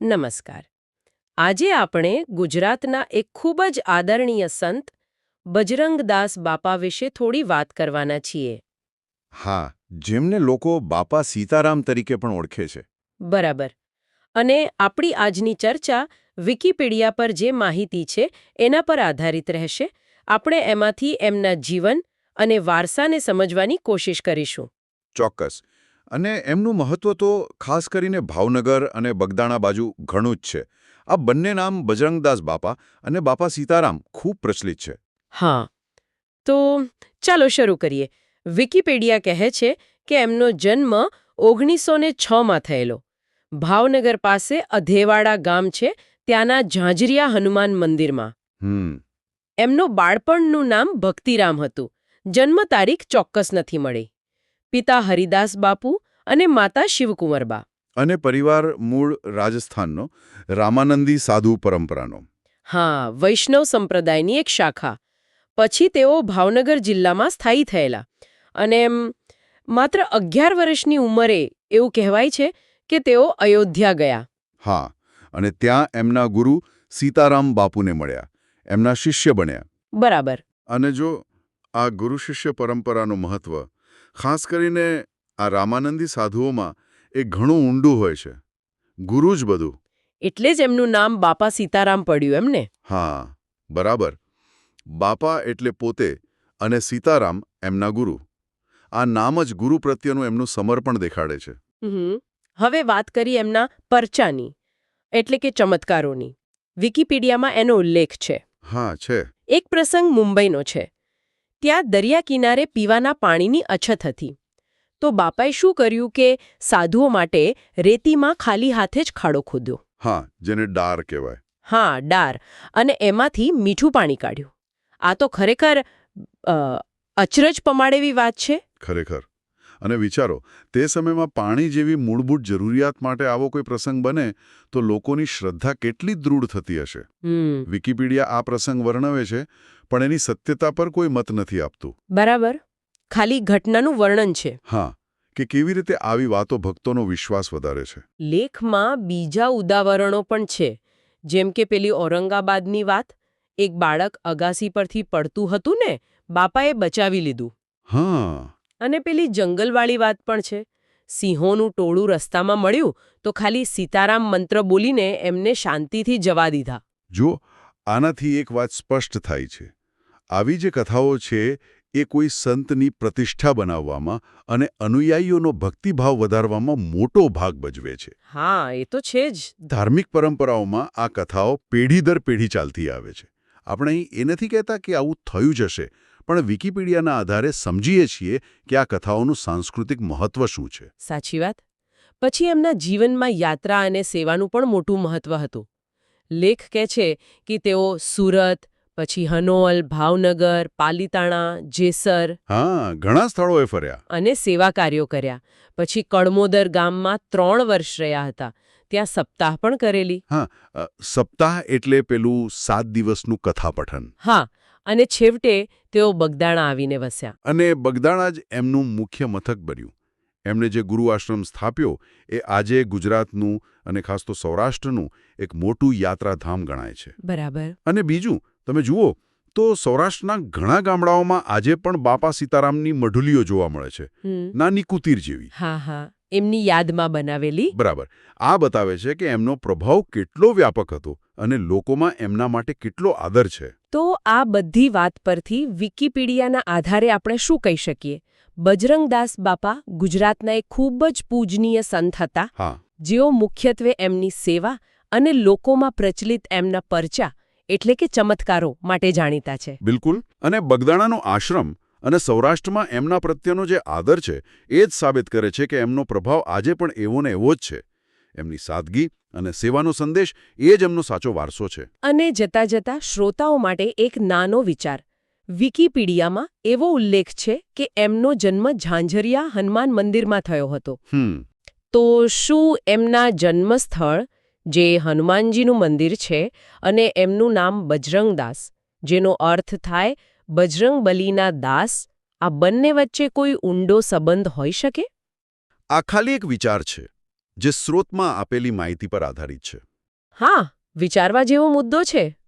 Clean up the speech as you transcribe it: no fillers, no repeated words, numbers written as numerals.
નમસ્કાર. આજે આપણે ગુજરાતના એક ખૂબ જ આદરણીય સંત બજરંગદાસ બાપા વિશે થોડી વાત કરવાના છીએ. હા, જેમને લોકો બાપા સીતારામ તરીકે પણ ઓળખે છે. બરાબર. અને આપણી આજની ચર્ચા વિકિપીડિયા પર જે માહિતી છે એના પર આધારિત રહેશે. આપણે એમાંથી એમના જીવન અને વારસાને સમજવાની કોશિશ કરીશું. ચોક્કસ. અને એમનું મહત્વ તો ખાસ કરીને ભાવનગર અને બગદાણા બાજુ ઘણું જ છે. આ બંને નામ બજરંગદાસ બાપા અને બાપા સીતારામ ખૂબ પ્રચલિત છે. હા, તો ચાલો શરૂ કરીએ. વિકિપીડિયા કહે છે કે એમનો જન્મ 1906માં થયેલો. ભાવનગર પાસે અધેવાડા ગામ છે, ત્યાંના ઝાંઝરિયા હનુમાન મંદિરમાં. હમ એમનું બાળપણનું નામ ભક્તિરામ હતું. જન્મ તારીખ ચોક્કસ નથી મળી. પિતા હરિદાસ બાપુ અને માતા શિવકુંવરબા. અને પરિવાર મૂળ રાજસ્થાનનો, રામાનંદી સાધુ પરંપરાનો. હા, વૈષ્ણવ સંપ્રદાયની એક શાખા. પછી તેઓ ભાવનગર જિલ્લામાં સ્થાયી થયેલા. અને માત્ર 11 વર્ષની ઉંમરે એવું કહેવાય છે કે તેઓ અયોધ્યા ગયા. હા, અને ત્યાં એમના ગુરુ સીતારામ બાપુને મળ્યા, એમના શિષ્ય બન્યા. બરાબર. અને જો આ ગુરુ શિષ્ય પરંપરાનું મહત્વ, ખાસ કરીને આ રામાનંદી સાધુઓમાં એ ઘણું ઊંડું હોય છે. ગુરુ જ બધું. એટલે જ એમનું નામ બાપા સીતારામ પડ્યું એમને. હા, બરાબર. બાપા એટલે પોતે અને સીતારામ એમના ગુરુ. આ નામ જ ગુરુ પ્રત્યેનું એમનું સમર્પણ દેખાડે છે. હવે વાત કરી એમના પરચાની, એટલે કે ચમત્કારોની. વિકિપીડિયામાં એનો ઉલ્લેખ છે. હા, છે. એક પ્રસંગ મુંબઈનો છે. ત્યાં દરિયા કિનારે પીવાના પાણીની અછત હતી. તો બાપાએ શું કર્યું કે સાધુઓ માટે રેતીમાં ખાલી હાથે જ ખાડો ખોદ્યો. હા, જેને ડાર કહેવાય. હા, ડાર. અને એમાંથી મીઠું પાણી કાઢ્યું. આ તો ખરેખર અચરજ પમાડેવી વાત છે. ખરેખર. અને વિચારો, તે સમયમાં પાણી જેવી મૂળભૂત જરૂરિયાત માટે આવો કોઈ પ્રસંગ બને તો લોકોની શ્રદ્ધા કેટલી દૃઢ થતી હશે. વિકિપીડિયા આ પ્રસંગ વર્ણવે છે, પણ એની સત્યતા પર કોઈ મત નથી આપતું. બરાબર. ખાલી ઘટનાનું વર્ણન છે. હા, કે કેવી રીતે આવી વાતો ભક્તોનો વિશ્વાસ વધારે છે. લેખમાં બીજા ઉદાહરણો પણ છે. જેમ કે પેલી ઔરંગાબાદની વાત. એક બાળક અગાસી પરથી પડતું હતું ને, બાપાએ બચાવી લીધું. હા. અને પેલી જંગલવાળી વાત પણ છે. સિંહોનું ટોળું રસ્તામાં મળ્યું તો ખાલી સીતારામ મંત્ર બોલીને એમને શાંતિથી જવા દીધા. જો, આનાથી એક વાત સ્પષ્ટ થાય છે. આવી જે કથાઓ છે એ કોઈ સંતની પ્રતિષ્ઠા બનાવવામાં અને અનુયાયીઓનો ભક્તિભાવ વધારવામાં મોટો ભાગ ભજવે છે. હા, એ તો છે જ. ધાર્મિક પરંપરાઓમાં આ કથાઓ પેઢી દર પેઢી ચાલતી આવે છે. આપણે અહીં એ નથી કહેતા કે આવું થયું જ હશે, પણ વિકિપીડિયાના આધારે સમજીએ છીએ કે આ કથાઓનું સાંસ્કૃતિક મહત્વ શું છે. સાચી વાત. પછી એમના જીવનમાં યાત્રા અને સેવાનું પણ મોટું મહત્વ હતું. લેખ કહે છે કે તેઓ સુરત, પછી હનોલ, ભાવનગર, પાલીતાણા, જેસર હા, ઘણા સ્થળોએ ફર્યા. અને સેવા કાર્યો કર્યા. પછી કડમોદર ગામમાં 3 વર્ષ રહ્યા હતા. ત્યાં સપ્તાહ પણ કરેલી. હા, સપ્તાહ એટલે પેલું 7 દિવસનું કથા પઠન. હા, અને છેવટે તેઓ બગદાણા આવીને વસ્યા. અને બગદાણા જ એમનું મુખ્ય મથક બન્યું. એમણે જે ગુરુ આશ્રમ સ્થાપ્યો એ આજે ગુજરાતનું અને ખાસ તો સૌરાષ્ટ્રનું એક મોટું યાત્રાધામ ગણાય છે. બરાબર. અને બીજું, તમે જુઓ તો સૌરાષ્ટ્રના ઘણા ગામડાઓમાં આજે પણ બાપા સીતારામની મઢુલીઓ જોવા મળે છે. નાની કુતીર જેવી. હા હા, એમની યાદમાં બનાવેલી. બરાબર. આ બતાવે છે કે એમનો પ્રભાવ કેટલો વ્યાપક હતો અને લોકોમાં એમના માટે કેટલો આદર છે. તો આ બધી વાત પરથી વિકિપીડિયાના આધારે આપણે શું કહી શકીએ? બજરંગદાસ બાપા ગુજરાતના એક ખૂબ જ પૂજનીય સંત હતા. હા. જેઓ મુખ્યત્વે એમની સેવા અને લોકોમાં પ્રચલિત એમના પરચા એટલે કે ચમત્કારો માટે જાણીતા છે. બિલકુલ. અને બગદાણાનો આશ્રમ અને સૌરાષ્ટ્રમાં એમના પ્રત્યેનો જે આદર છે એ જ સાબિત કરે છે કે એમનો પ્રભાવ આજે પણ એવો ને એવો જ છે. એમની સાદગી અને સેવાનો સંદેશ એ જ એમનો સાચો વારસો છે. અને જતા જતા શ્રોતાઓ માટે એક નાનો વિચાર. વિકિપીડિયામાં એવો ઉલ્લેખ છે કે એમનો જન્મ ઝાંઝરિયા હનુમાન મંદિરમાં થયો હતો. તો શું એમના જન્મસ્થળ, જે હનુમાનજીનું મંદિર છે, અને એમનું નામ બજરંગદાસ, જેનો અર્થ થાય બજરંગબલીના દાસ, આ બંને વચ્ચે કોઈ ઊંડો સંબંધ હોઈ શકે? આ ખાલી એક વિચાર છે જે સ્રોતમાં આપેલી માહિતી પર આધારિત છે. હા વિચારવા જેવો મુદ્દો છે.